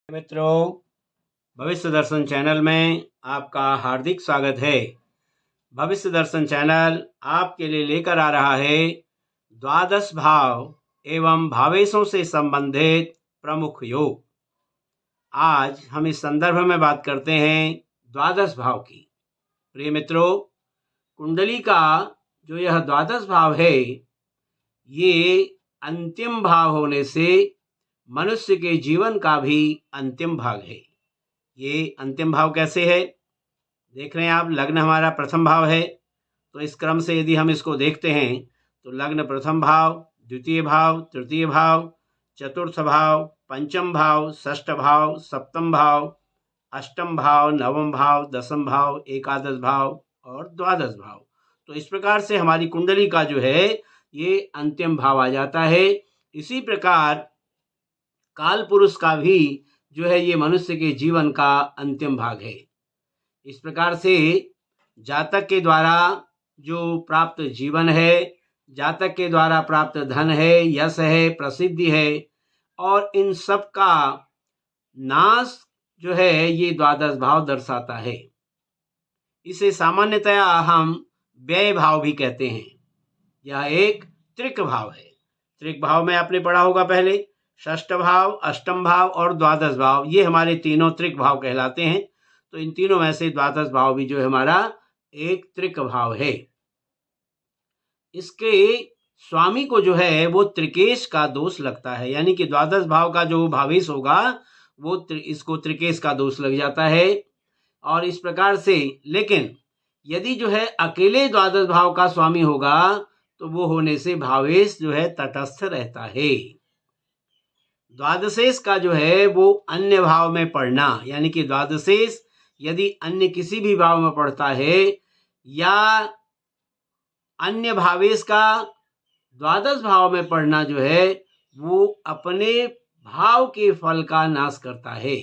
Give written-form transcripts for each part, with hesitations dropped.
मित्रों, भविष्य दर्शन चैनल में आपका हार्दिक स्वागत है। भविष्य दर्शन चैनल आपके लिए लेकर आ रहा है द्वादश भाव एवं भावेशों से संबंधित प्रमुख योग। आज हम इस संदर्भ में बात करते हैं द्वादश भाव की। प्रिय मित्रों, कुंडली का जो यह द्वादश भाव है, ये अंतिम भाव होने से मनुष्य के जीवन का भी अंतिम भाग है। ये अंतिम भाव कैसे है? देख रहे हैं आप, लग्न हमारा प्रथम भाव है, तो इस क्रम से यदि हम इसको देखते हैं तो लग्न प्रथम भाव, द्वितीय भाव, तृतीय भाव, चतुर्थ भाव, पंचम भाव, षष्ठ भाव, सप्तम भाव, अष्टम भाव, नवम भाव, दसम भाव, एकादश भाव और द्वादश भाव। तो इस प्रकार से हमारी कुंडली का जो है ये अंतिम भाव आ जाता है। इसी प्रकार काल पुरुष का भी जो है ये मनुष्य के जीवन का अंतिम भाग है। इस प्रकार से जातक के द्वारा जो प्राप्त जीवन है, जातक के द्वारा प्राप्त धन है, यश है, प्रसिद्धि है, और इन सब का नाश जो है ये द्वादश भाव दर्शाता है। इसे सामान्यतया हम व्यय भाव भी कहते हैं। यह एक त्रिक भाव है। त्रिक भाव में आपने पढ़ा होगा पहले, षष्ठ भाव, अष्टम भाव और द्वादश भाव, ये हमारे तीनों त्रिक भाव कहलाते हैं। तो इन तीनों में से द्वादश भाव भी जो है हमारा एक त्रिक भाव है। इसके स्वामी को जो है वो त्रिकेश का दोष लगता है, यानी कि द्वादश भाव का जो भावेश होगा वो इसको त्रिकेश का दोष लग जाता है। और इस प्रकार से, लेकिन यदि जो है अकेले द्वादश भाव का स्वामी होगा तो वो होने से भावेश जो है तटस्थ रहता है। द्वादशेश का जो है वो अन्य भाव में पढ़ना, यानी कि द्वादशेश यदि अन्य किसी भी भाव में पढ़ता है या अन्य भावेश का द्वादश भाव में पढ़ना जो है वो अपने भाव के फल का नाश करता है।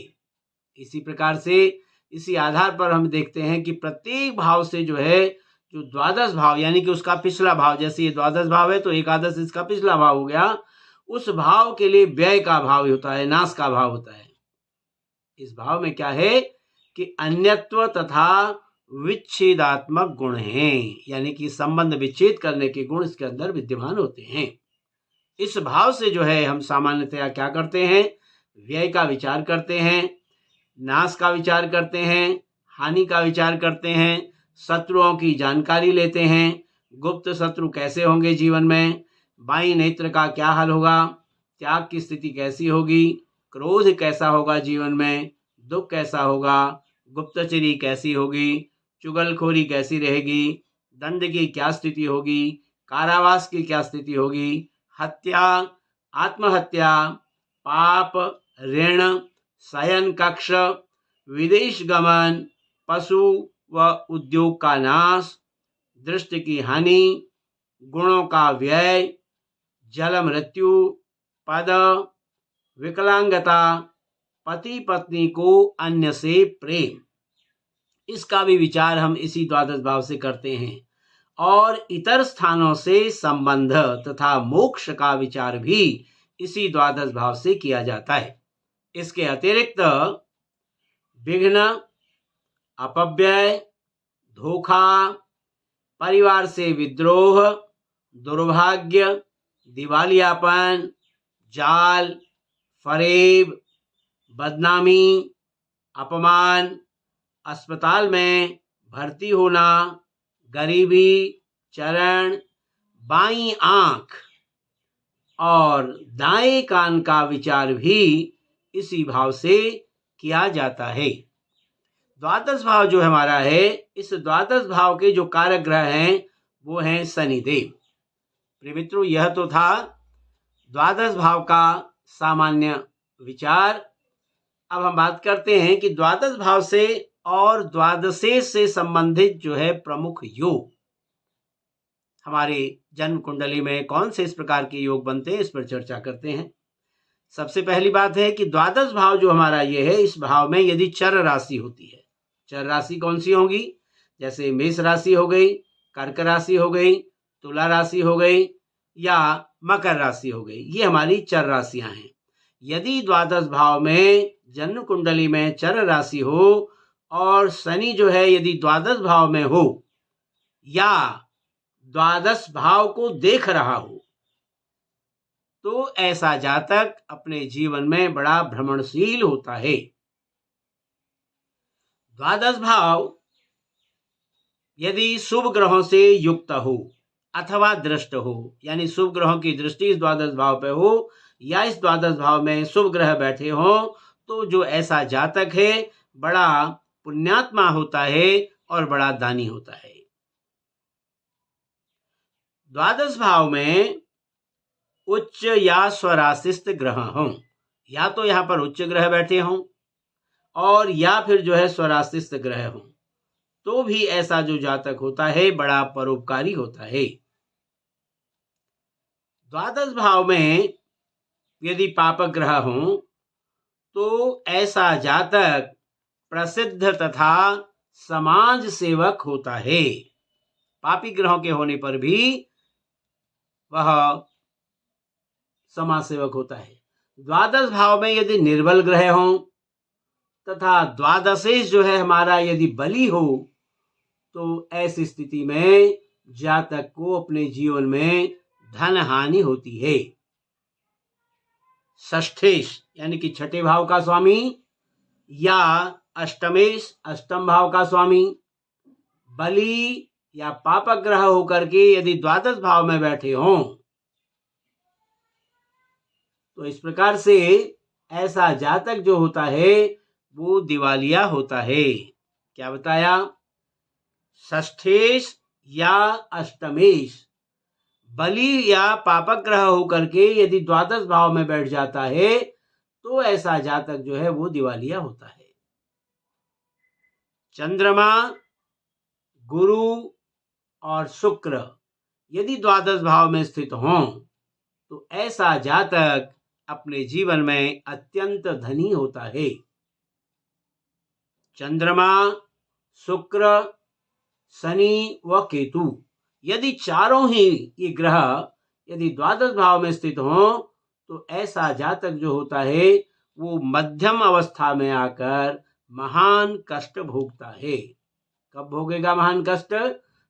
इसी प्रकार से इसी आधार पर हम देखते हैं कि प्रत्येक भाव से जो है जो द्वादश भाव, यानी कि उसका पिछला भाव, जैसे ये द्वादश भाव है तो एकादश इसका पिछला भाव हो गया, उस भाव के लिए व्यय का भाव होता है, नाश का भाव होता है। इस भाव में क्या है कि अन्यत्व तथा विच्छेदात्मक गुण हैं, यानी कि संबंध विच्छेद करने के गुण इसके अंदर विद्यमान होते हैं। इस भाव से जो है हम सामान्यतया क्या करते हैं, व्यय का विचार करते हैं, नाश का विचार करते हैं, हानि का विचार करते हैं, शत्रुओं की जानकारी लेते हैं, गुप्त शत्रु कैसे होंगे जीवन में, बाई नेत्र का क्या हाल होगा, त्याग की स्थिति कैसी होगी, क्रोध कैसा होगा जीवन में, दुख कैसा होगा, गुप्तचरी कैसी होगी, चुगलखोरी कैसी रहेगी, दंड की क्या स्थिति होगी, कारावास की क्या स्थिति होगी, हत्या, आत्महत्या, पाप, ऋण, शयन कक्ष, विदेश गमन, पशु व उद्योग का नाश, दृष्टि की हानि, गुणों का व्यय, जल मृत्यु, पद, विकलांगता, पति पत्नी को अन्य से प्रेम, इसका भी विचार हम इसी द्वादश भाव से करते हैं। और इतर स्थानों से संबंध तथा मोक्ष का विचार भी इसी द्वादश भाव से किया जाता है। इसके अतिरिक्त विघ्न, अपव्यय, धोखा, परिवार से विद्रोह, दुर्भाग्य, दिवालियापन, जाल, फरेब, बदनामी, अपमान, अस्पताल में भर्ती होना, गरीबी, चरण, बाईं आंख और दाएं कान का विचार भी इसी भाव से किया जाता है। द्वादश भाव जो हमारा है, इस द्वादश भाव के जो कारक ग्रह हैं वो हैं शनिदेव। प्रिय मित्रों, यह तो था द्वादश भाव का सामान्य विचार। अब हम बात करते हैं कि द्वादश भाव से और द्वादशेश से संबंधित जो है प्रमुख योग हमारे जन्म कुंडली में कौन से इस प्रकार के योग बनते हैं, इस पर चर्चा करते हैं। सबसे पहली बात है कि द्वादश भाव जो हमारा ये है, इस भाव में यदि चर राशि होती है, चर राशि कौन सी होगी, जैसे मेष राशि हो गई, कर्क राशि हो गई, तुला राशि हो गई या मकर राशि हो गई, ये हमारी चर राशियां हैं। यदि द्वादश भाव में जन्म कुंडली में चर राशि हो और शनि जो है यदि द्वादश भाव में हो या द्वादश भाव को देख रहा हो, तो ऐसा जातक अपने जीवन में बड़ा भ्रमणशील होता है। द्वादश भाव यदि शुभ ग्रहों से युक्त हो अथवा दृष्ट हो, यानी शुभ ग्रहों की दृष्टि इस द्वादश भाव पे हो या इस द्वादश भाव में शुभ ग्रह बैठे हो, तो जो ऐसा जातक है बड़ा पुण्यात्मा होता है और बड़ा दानी होता है। द्वादश भाव में उच्च या स्वराशिस्त ग्रह हों, या तो यहाँ पर उच्च ग्रह बैठे हों और या फिर जो है स्वराशिस्त ग्रह हों, तो भी ऐसा जो जातक होता है बड़ा परोपकारी होता है। द्वादश भाव में यदि पापक ग्रह हों, तो ऐसा जातक प्रसिद्ध तथा समाज सेवक होता है। पापी ग्रहों के होने पर भी वह समाज सेवक होता है। द्वादश भाव में यदि निर्बल ग्रह हों तथा द्वादशेश जो है हमारा यदि बली हो, तो ऐसी स्थिति में जातक को अपने जीवन में धन हानि होती है। षष्ठेश यानी कि छठे भाव का स्वामी या अष्टमेश अष्टम भाव का स्वामी बली या पापक ग्रह होकर के यदि द्वादश भाव में बैठे हों, तो इस प्रकार से ऐसा जातक जो होता है वो दिवालिया होता है। क्या बताया? षष्ठेश या अष्टमेश बली या पापक ग्रह होकर के यदि द्वादश भाव में बैठ जाता है, तो ऐसा जातक जो है वो दिवालिया होता है। चंद्रमा, गुरु और शुक्र यदि द्वादश भाव में स्थित हों, तो ऐसा जातक अपने जीवन में अत्यंत धनी होता है। चंद्रमा, शुक्र, शनि व केतु यदि चारों ही ये ग्रह यदि द्वादश भाव में स्थित हों, तो ऐसा जातक जो होता है वो मध्यम अवस्था में आकर महान कष्ट भोगता है। कब भोगेगा महान कष्ट?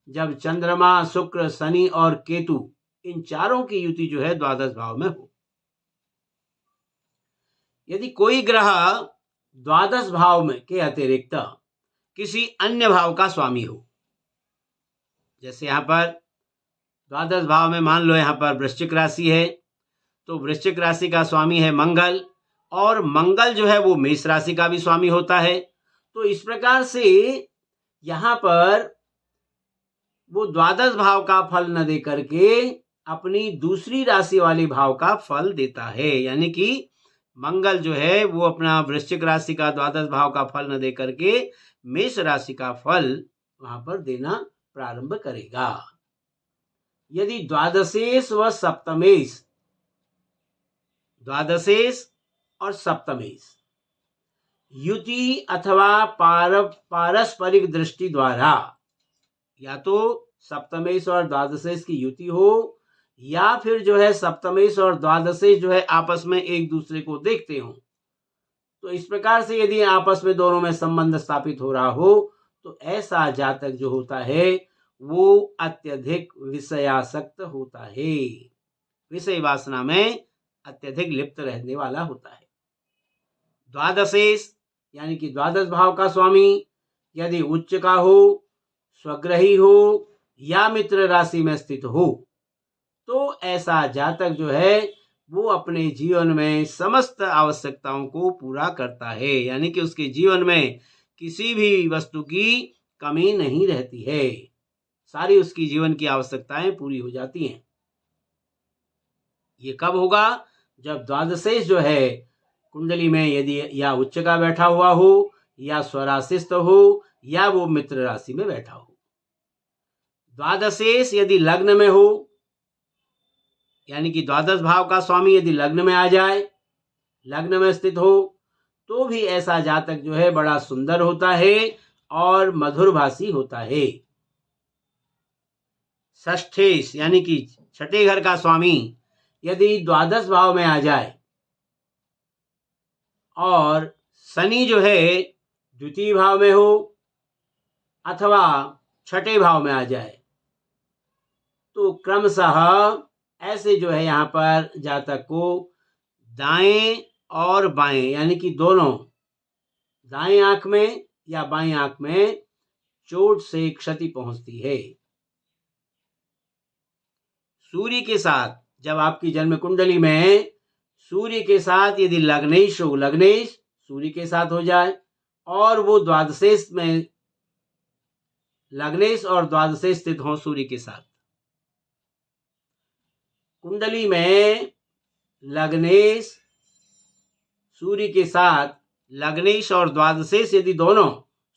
जब चंद्रमा, शुक्र, शनि और केतु इन चारों की युति जो है द्वादश भाव में हो। यदि कोई ग्रह द्वादश भाव में के अतिरिक्त किसी अन्य भाव का स्वामी हो, जैसे यहाँ पर द्वादश भाव में मान लो यहाँ पर वृश्चिक राशि है, तो वृश्चिक राशि का स्वामी है मंगल, और मंगल जो है वो मेष राशि का भी स्वामी होता है। तो इस प्रकार से यहाँ पर वो द्वादश भाव का फल न दे करके अपनी दूसरी राशि वाले भाव का फल देता है। यानी कि मंगल जो है वो अपना वृश्चिक राशि का द्वादश भाव का फल न दे करके मेष राशि का फल वहां पर देना प्रारंभ करेगा। यदि द्वादशेश व सप्तमेश, द्वादशेश और सप्तमेश युति अथवा पारस्परिक दृष्टि द्वारा, या तो सप्तमेश और द्वादशेश की युति हो या फिर जो है सप्तमेश और द्वादशेश जो है आपस में एक दूसरे को देखते हो, तो इस प्रकार से यदि आपस में दोनों में संबंध स्थापित हो रहा हो, तो ऐसा जातक जो होता है वो अत्यधिक विषयासक्त होता है, विषय वासना में अत्यधिक लिप्त रहने वाला होता है। द्वादशेश यानी कि द्वादश भाव का स्वामी यदि उच्च का हो, स्वग्रही हो या मित्र राशि में स्थित हो, तो ऐसा जातक जो है वो अपने जीवन में समस्त आवश्यकताओं को पूरा करता है। यानी कि उसके जीवन में किसी भी वस्तु की कमी नहीं रहती है, सारी उसकी जीवन की आवश्यकताएं पूरी हो जाती हैं। ये कब होगा? जब द्वादशेश जो है कुंडली में यदि या उच्च का बैठा हुआ हो या स्वराशिस्त हो या वो मित्र राशि में बैठा हो। द्वादशेश यदि लग्न में हो, यानी कि द्वादश भाव का स्वामी यदि लग्न में आ जाए, लग्न में स्थित हो, तो भी ऐसा जातक जो है बड़ा सुंदर होता है और मधुरभाषी होता है। षष्ठेश यानी कि छठे घर का स्वामी यदि द्वादश भाव में आ जाए और शनि जो है द्वितीय भाव में हो अथवा छठे भाव में आ जाए तो क्रमशः ऐसे जो है यहाँ पर जातक को दाएं और बाएं यानी कि दोनों दाएं आंख में या बाएं आंख में चोट से क्षति पहुंचती है। सूर्य के साथ जब आपकी जन्म कुंडली में सूर्य के साथ यदि लग्नेश हो, लग्नेश सूर्य के साथ हो जाए और वो द्वादशेश में लग्नेश और द्वादशेश स्थित हो सूर्य के साथ, कुंडली में लग्नेश सूर्य के साथ लग्नेश और द्वादशेश यदि दोनों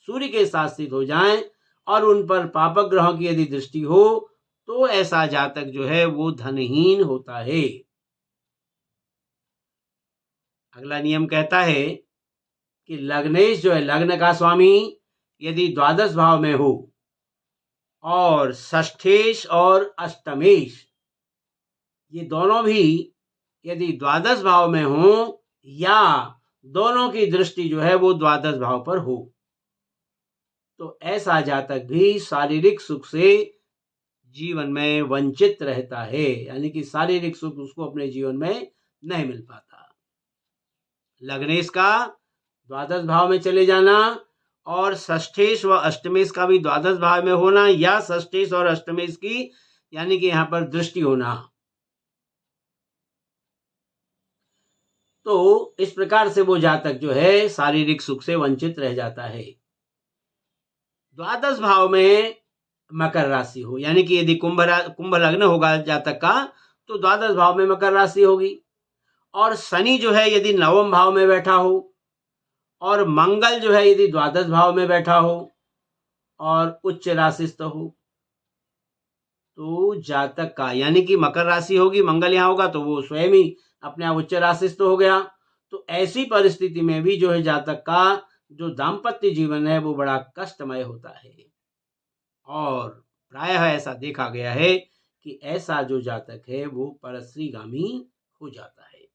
सूर्य के साथ स्थित हो जाएं और उन पर पापक ग्रहों की यदि दृष्टि हो तो ऐसा जातक जो है वो धनहीन होता है। अगला नियम कहता है कि लग्नेश जो है लग्न का स्वामी यदि द्वादश भाव में हो और षष्ठेश और अष्टमेश ये दोनों भी यदि द्वादश भाव में हो या दोनों की दृष्टि जो है वो द्वादश भाव पर हो तो ऐसा जातक भी शारीरिक सुख से जीवन में वंचित रहता है, यानी कि शारीरिक सुख उसको अपने जीवन में नहीं मिल पाता। लग्नेश का द्वादश भाव में चले जाना और षष्ठेश व अष्टमेश का भी द्वादश भाव में होना या षष्ठेश और अष्टमेश की यानी कि यहाँ पर दृष्टि होना, तो इस प्रकार से वो जातक जो है शारीरिक सुख से वंचित रह जाता है। द्वादश भाव में मकर राशि हो यानी कि यदि कुंभ लग्न होगा जातक का तो द्वादश भाव में मकर राशि होगी और शनि जो है यदि नवम भाव में बैठा हो और मंगल जो है यदि द्वादश भाव में बैठा हो और उच्च राशिस्थ हो तो जातक का यानी कि मकर राशि होगी, मंगल यहाँ होगा तो वो स्वयं ही अपने आप उच्च राशिस्थ हो गया। तो ऐसी परिस्थिति में भी जो है जातक का जो दाम्पत्य जीवन है वो बड़ा कष्टमय होता है और प्रायः ऐसा देखा गया है कि ऐसा जो जातक है वो परश्रीगामी हो जाता है।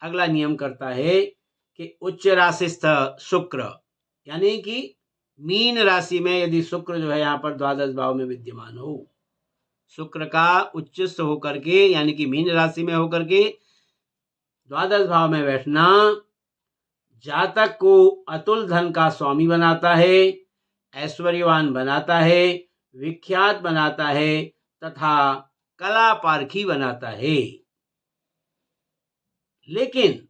अगला नियम करता है कि उच्च राशिस्थ शुक्र यानी कि मीन राशि में यदि शुक्र जो है यहाँ पर द्वादश भाव में विद्यमान हो, शुक्र का उच्चस्थ होकर के यानी कि मीन राशि में होकर के द्वादश भाव में बैठना जातक को अतुल धन का स्वामी बनाता है, ऐश्वर्यवान बनाता है, विख्यात बनाता है तथा कला पारखी बनाता है। लेकिन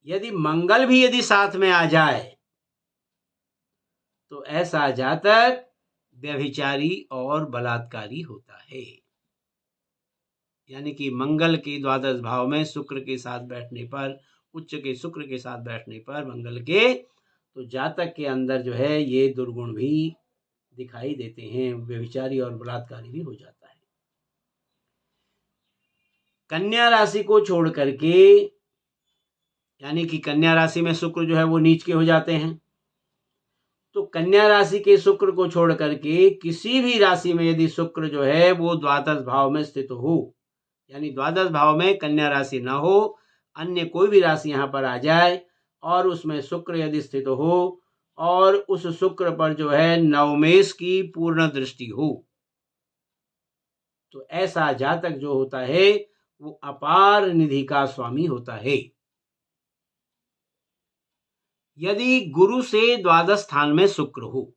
यदि मंगल भी यदि साथ में आ जाए तो ऐसा जातक व्यभिचारी और बलात्कारी होता है। यानी कि मंगल के द्वादश भाव में शुक्र के साथ बैठने पर, उच्च के शुक्र के साथ बैठने पर मंगल के, तो जातक के अंदर जो है ये दुर्गुण भी दिखाई देते हैं, व्यभिचारी और बलात्कारी भी हो जाता है। कन्या राशि को छोड़ करके यानी कि कन्या राशि में शुक्र जो है वो नीच के हो जाते हैं, तो कन्या राशि के शुक्र को छोड़ करके किसी भी राशि में यदि शुक्र जो है वो द्वादश भाव में स्थित हो, यानी द्वादश भाव में कन्या राशि न हो, अन्य कोई भी राशि यहाँ पर आ जाए और उसमें शुक्र यदि स्थित हो और उस शुक्र पर जो है नवमेश की पूर्ण दृष्टि हो, तो ऐसा जातक जो होता है वो अपार निधि का स्वामी होता है। यदि गुरु से द्वादश स्थान में शुक्र हो,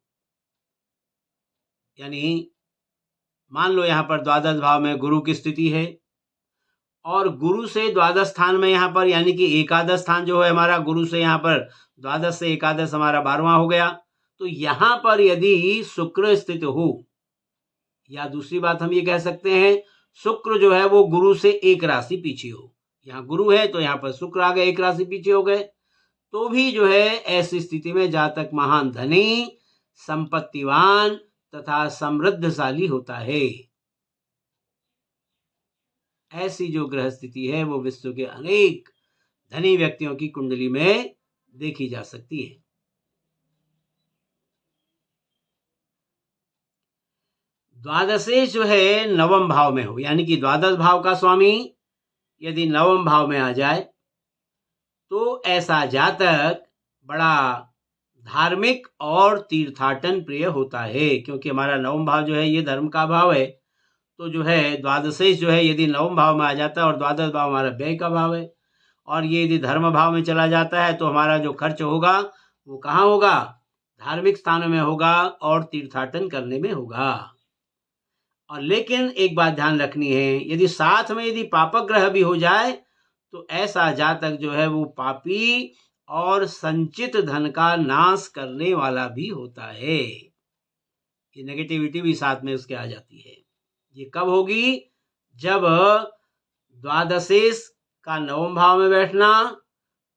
यानी मान लो यहाँ पर द्वादश भाव में गुरु की स्थिति है और गुरु से द्वादश स्थान में यहाँ पर यानी कि एकादश स्थान जो है हमारा, गुरु से यहाँ पर द्वादश से एकादश हमारा 12वां हो गया, तो यहाँ पर यदि शुक्र स्थित हो, या दूसरी बात हम ये कह सकते हैं शुक्र जो है वो गुरु से एक राशि पीछे हो, यहाँ गुरु है तो यहाँ पर शुक्र आ गए, एक राशि पीछे हो गए, तो भी जो है ऐसी स्थिति में जातक महान धनी, संपत्तिवान तथा समृद्धशाली होता है। ऐसी जो ग्रह स्थिति है वो विश्व के अनेक धनी व्यक्तियों की कुंडली में देखी जा सकती है। द्वादशेश जो है नवम भाव में हो, यानी कि द्वादश भाव का स्वामी यदि नवम भाव में आ जाए तो ऐसा जातक बड़ा धार्मिक और तीर्थाटन प्रिय होता है, क्योंकि हमारा नवम भाव जो है ये धर्म का भाव है। तो जो है द्वादशेश जो है यदि नवम भाव में आ जाता है और द्वादश भाव हमारा व्यय का भाव है, और ये यदि धर्म भाव में चला जाता है तो हमारा जो खर्च होगा वो कहाँ होगा? धार्मिक स्थानों में होगा और तीर्थाटन करने में होगा। और लेकिन एक बात ध्यान रखनी है, यदि साथ में यदि पापक ग्रह भी हो जाए तो ऐसा जातक जो है वो पापी और संचित धन का नाश करने वाला भी होता है। ये नेगेटिविटी भी साथ में उसके आ जाती है। ये कब होगी? जब द्वादशेश का नवम भाव में बैठना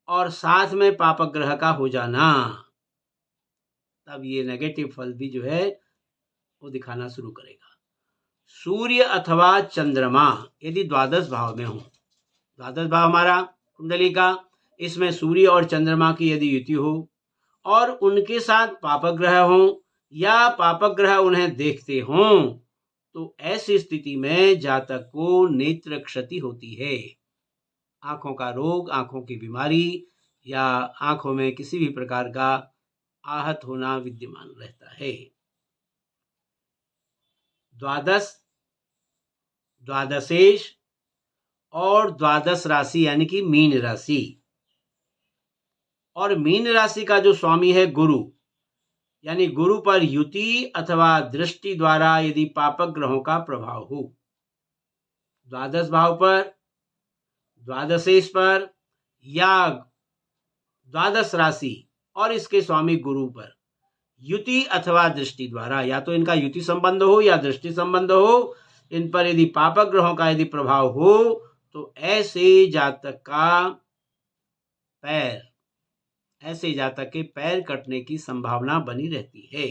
और साथ में पापक ग्रह का हो जाना, तब ये नेगेटिव फल भी जो है वो दिखाना शुरू करेगा। सूर्य अथवा चंद्रमा यदि द्वादश भाव में हो, द्वादश भाव हमारा कुंडली का, इसमें सूर्य और चंद्रमा की यदि युति हो और उनके साथ पापक ग्रह हो या पापक ग्रह उन्हें देखते हों, तो ऐसी स्थिति में जातक को नेत्र क्षति होती है। आंखों का रोग, आंखों की बीमारी या आंखों में किसी भी प्रकार का आहत होना विद्यमान रहता है। द्वादश, द्वादशेश और द्वादश राशि यानी कि मीन राशि, और मीन राशि का जो स्वामी है गुरु, यानी गुरु पर युति अथवा दृष्टि द्वारा यदि पापक ग्रहों का प्रभाव हो, द्वादश भाव पर, द्वादशेश पर या द्वादश राशि और इसके स्वामी गुरु पर युति अथवा दृष्टि द्वारा, या तो इनका युति संबंध हो या दृष्टि संबंध हो, इन पर यदि पापक ग्रहों का यदि प्रभाव हो तो ऐसे जातक का पैर, ऐसे जातक के पैर कटने की संभावना बनी रहती है।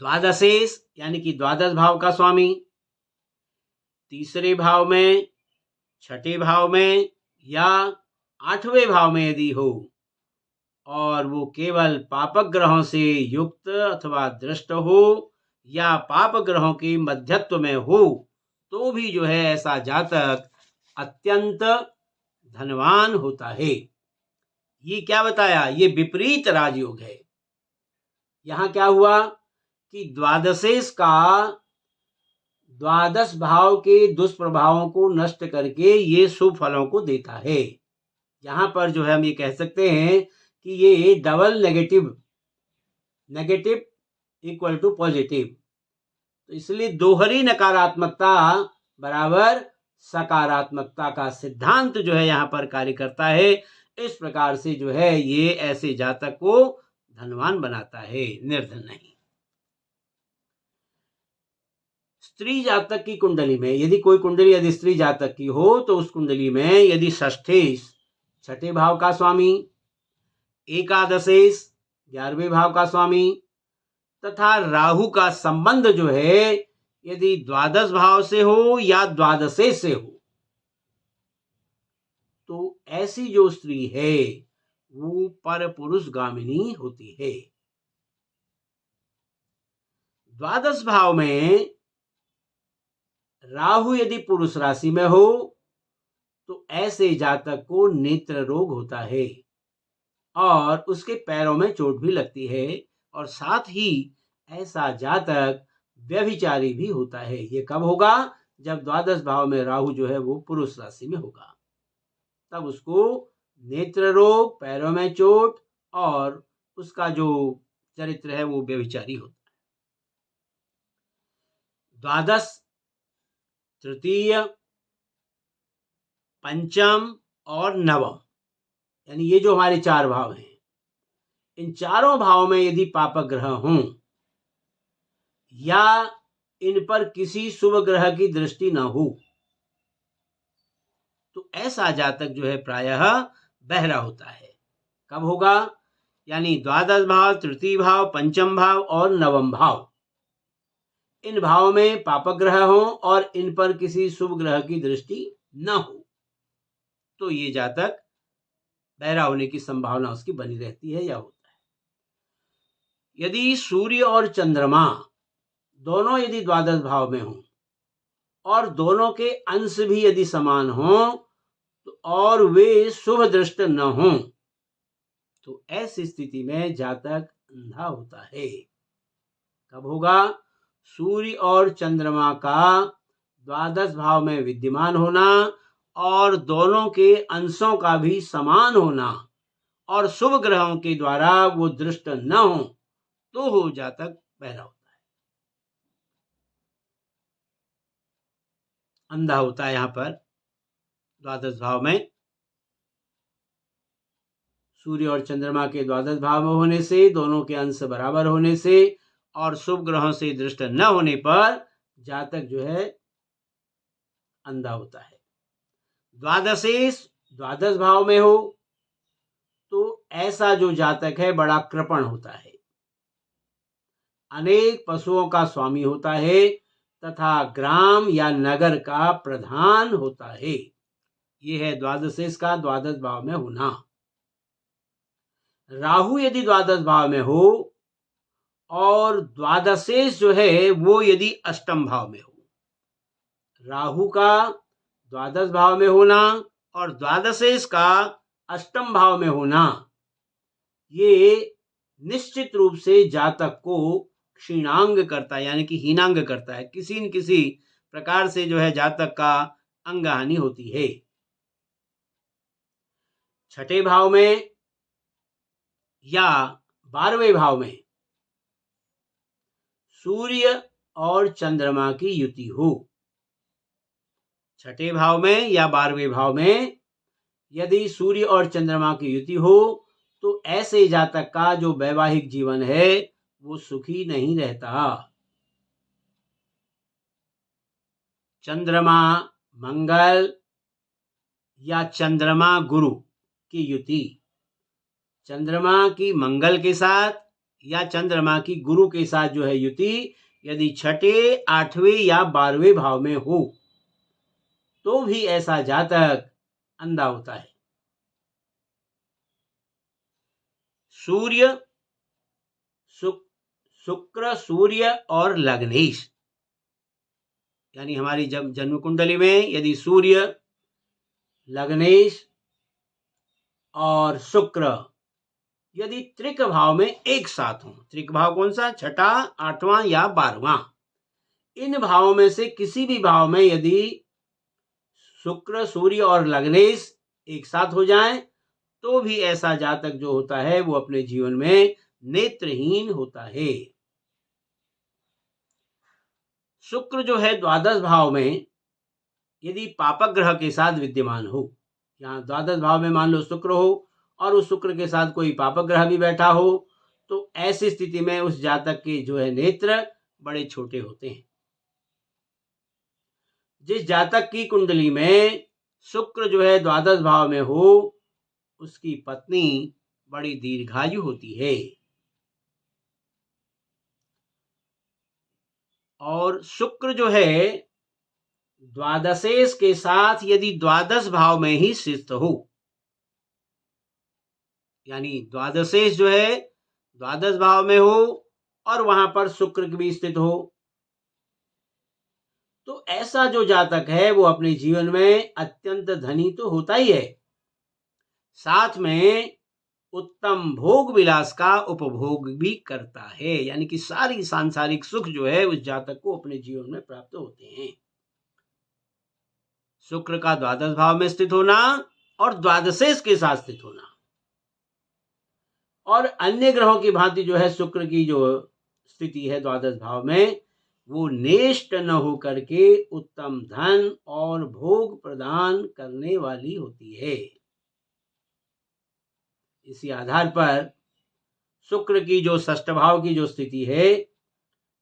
द्वादशेश यानी कि द्वादश भाव का स्वामी तीसरे भाव में, छठे भाव में या आठवें भाव में यदि हो और वो केवल पापक ग्रहों से युक्त अथवा दृष्ट हो या पाप ग्रहों के मध्यत्व में हो, तो भी जो है ऐसा जातक अत्यंत धनवान होता है। ये क्या बताया? ये विपरीत राजयोग है। यहां क्या हुआ कि द्वादशेश का द्वादश भाव के दुष्प्रभावों को नष्ट करके ये शुभ फलों को देता है। यहां पर जो है हम ये कह सकते हैं कि ये double negative, negative equal to positive, तो इसलिए दोहरी नकारात्मकता बराबर सकारात्मकता का सिद्धांत जो है यहाँ पर कार्य करता है। इस प्रकार से जो है ये ऐसे जातक को धनवान बनाता है, निर्धन नहीं। स्त्री जातक की कुंडली में यदि कोई कुंडली यदि स्त्री जातक की हो तो उस कुंडली में यदि षष्ठेश, छठे भाव का स्वामी, एकादशेश, 11वें भाव का स्वामी तथा राहु का संबंध जो है यदि द्वादश भाव से हो या द्वादशेश से हो, तो ऐसी जो स्त्री है वो पर पुरुष गामिनी होती है। द्वादश भाव में राहु यदि पुरुष राशि में हो तो ऐसे जातक को नेत्र रोग होता है और उसके पैरों में चोट भी लगती है, और साथ ही ऐसा जातक व्यभिचारी भी होता है। ये कब होगा? जब द्वादश भाव में राहु जो है वो पुरुष राशि में होगा, तब उसको नेत्र रोग, पैरों में चोट और उसका जो चरित्र है वो व्यभिचारी होता है। द्वादश, तृतीय, पंचम और नवम, यानी ये जो हमारे चार भाव हैं, इन चारों भावों में यदि पापक ग्रह हों या इन पर किसी शुभ ग्रह की दृष्टि न हो, तो ऐसा जातक जो है प्रायः बहरा होता है। कब होगा? यानी द्वादश भाव, तृतीय भाव, पंचम भाव और नवम भाव, इन भावों में पापक ग्रह हो और इन पर किसी शुभ ग्रह की दृष्टि न हो, तो ये जातक बहरा होने की संभावना उसकी बनी रहती है या होता है। यदि सूर्य और चंद्रमा दोनों यदि द्वादश भाव में हो और दोनों के अंश भी यदि समान हो, तो और वे शुभ दृष्ट न हों, तो ऐसी स्थिति में जातक अंधा होता है। कब होगा? सूर्य और चंद्रमा का द्वादश भाव में विद्यमान होना और दोनों के अंशों का भी समान होना और शुभ ग्रहों के द्वारा वो दृष्ट न हो, तो हो जातक बहरा होता है, अंधा होता है। यहां पर द्वादश भाव में सूर्य और चंद्रमा के द्वादश भाव में होने से, दोनों के अंश बराबर होने से और शुभ ग्रहों से दृष्ट न होने पर जातक जो है अंधा होता है। द्वादशेश द्वादश भाव में हो तो ऐसा जो जातक है बड़ा कृपण होता है, अनेक पशुओं का स्वामी होता है तथा ग्राम या नगर का प्रधान होता है। यह है द्वादशेश का द्वादश भाव में होना। राहु यदि द्वादश भाव में हो और द्वादशेश जो है वो यदि अष्टम भाव में हो, राहु का द्वादश भाव में होना और द्वादशेश का अष्टम भाव में होना, ये निश्चित रूप से जातक को क्षीणांग करता है, यानी कि हीनांग करता है। किसी न किसी प्रकार से जो है जातक का अंग हानि होती है। छठे भाव में या 12वें भाव में सूर्य और चंद्रमा की युति हो, छठे भाव में या 12वें भाव में यदि सूर्य और चंद्रमा की युति हो तो ऐसे जातक का जो वैवाहिक जीवन है वो सुखी नहीं रहता। चंद्रमा मंगल या चंद्रमा गुरु की युति, चंद्रमा की मंगल के साथ या चंद्रमा की गुरु के साथ जो है युति यदि छठे, 8वें या 12वें भाव में हो तो भी ऐसा जातक अंधा होता है। सूर्य, शुक्र, सूर्य और लग्नेश, यानी हमारी जन्म कुंडली में यदि सूर्य, लग्नेश और शुक्र यदि त्रिक भाव में एक साथ हो, त्रिक भाव कौन सा? छठा, 8वां या 12वां, इन भावों में से किसी भी भाव में यदि शुक्र, सूर्य और लग्नेश एक साथ हो जाएं तो भी ऐसा जातक जो होता है वो अपने जीवन में नेत्रहीन होता है। शुक्र जो है द्वादश भाव में यदि पापक ग्रह के साथ विद्यमान हो, यहाँ द्वादश भाव में मान लो शुक्र हो और उस शुक्र के साथ कोई पापक ग्रह भी बैठा हो तो ऐसी स्थिति में उस जातक के जो है नेत्र बड़े छोटे होते हैं। जिस जातक की कुंडली में शुक्र जो है द्वादश भाव में हो उसकी पत्नी बड़ी दीर्घायु होती है और शुक्र जो है द्वादशेश के साथ यदि द्वादश भाव में ही स्थित हो, यानी द्वादशेश जो है द्वादश भाव में हो और वहां पर शुक्र भी स्थित हो, तो ऐसा जो जातक है वो अपने जीवन में अत्यंत धनी तो होता ही है, साथ में उत्तम भोग विलास का उपभोग भी करता है, यानी कि सारी सांसारिक सुख जो है उस जातक को अपने जीवन में प्राप्त होते हैं। शुक्र का द्वादश भाव में स्थित होना और द्वादशेश के साथ स्थित होना और अन्य ग्रहों की भांति जो है शुक्र की जो स्थिति है द्वादश भाव में वो नेष्ट न हो करके उत्तम धन और भोग प्रदान करने वाली होती है। इसी आधार पर शुक्र की जो षष्ठ भाव की जो स्थिति है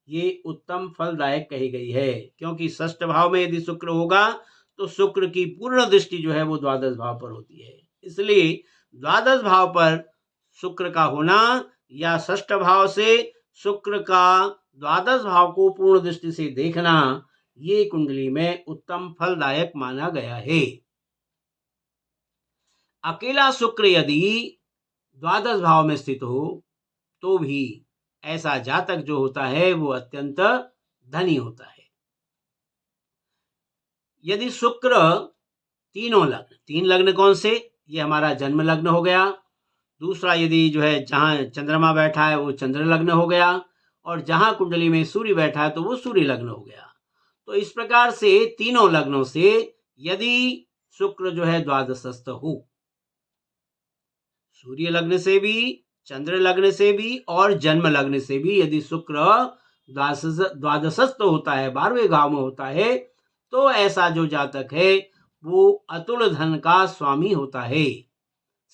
ये उत्तम फलदायक कही गई है, क्योंकि षष्ठ भाव में यदि शुक्र होगा तो शुक्र की पूर्ण दृष्टि जो है वो द्वादश भाव पर होती है, इसलिए द्वादश भाव पर शुक्र का होना या षष्ठ भाव से शुक्र का द्वादश भाव को पूर्ण दृष्टि से देखना ये कुंडली में उत्तम फलदायक माना गया है। अकेला शुक्र यदि द्वादश भाव में स्थित हो तो भी ऐसा जातक जो होता है वो अत्यंत धनी होता है। यदि शुक्र तीनों लग्न, 3 लग्न कौन से? ये हमारा जन्म लग्न हो गया। दूसरा यदि जो है जहाँ चंद्रमा बैठा है वो चंद्र लग्न हो गया, और जहाँ कुंडली में सूर्य बैठा है तो वो सूर्य लग्न हो गया। तो इस प्रकार से तीनों लग्नों से यदि शुक्र जो है द्वादशस्थ हो, सूर्य लग्न से भी, चंद्र लग्न से भी और जन्म लग्न से भी यदि शुक्र द्वादशस्थ होता है, 12वें भाव में होता है, तो ऐसा जो जातक है वो अतुल धन का स्वामी होता है,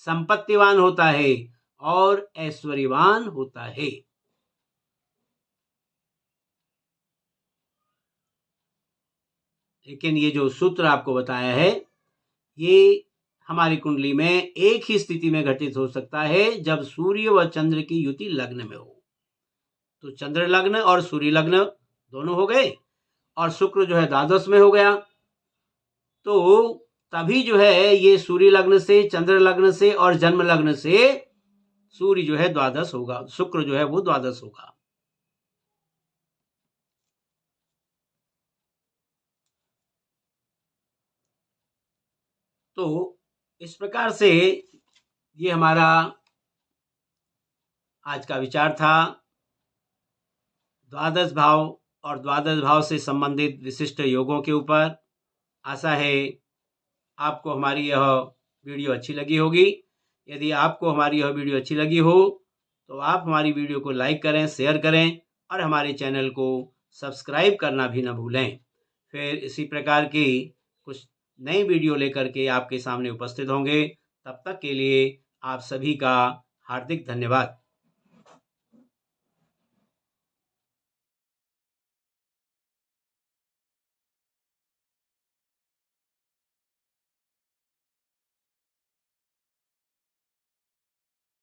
संपत्तिवान होता है और ऐश्वर्यवान होता है। लेकिन ये जो सूत्र आपको बताया है, ये हमारी कुंडली में एक ही स्थिति में घटित हो सकता है, जब सूर्य व चंद्र की युति लग्न में हो। तो चंद्र लग्न और सूर्य लग्न दोनों हो गए, और शुक्र जो है द्वादश में हो गया, तो तभी जो है ये सूर्य लग्न से, चंद्र लग्न से और जन्म लग्न से सूर्य जो है द्वादश होगा, शुक्र जो है वो द्वादश होगा। तो इस प्रकार से ये हमारा आज का विचार था द्वादश भाव और द्वादश भाव से संबंधित विशिष्ट योगों के ऊपर। आशा है आपको हमारी यह वीडियो अच्छी लगी होगी। यदि आपको हमारी यह वीडियो अच्छी लगी हो तो आप हमारी वीडियो को लाइक करें, शेयर करें और हमारे चैनल को सब्सक्राइब करना भी न भूलें। फिर इसी प्रकार की कुछ नई वीडियो लेकर के आपके सामने उपस्थित होंगे। तब तक के लिए आप सभी का हार्दिक धन्यवाद।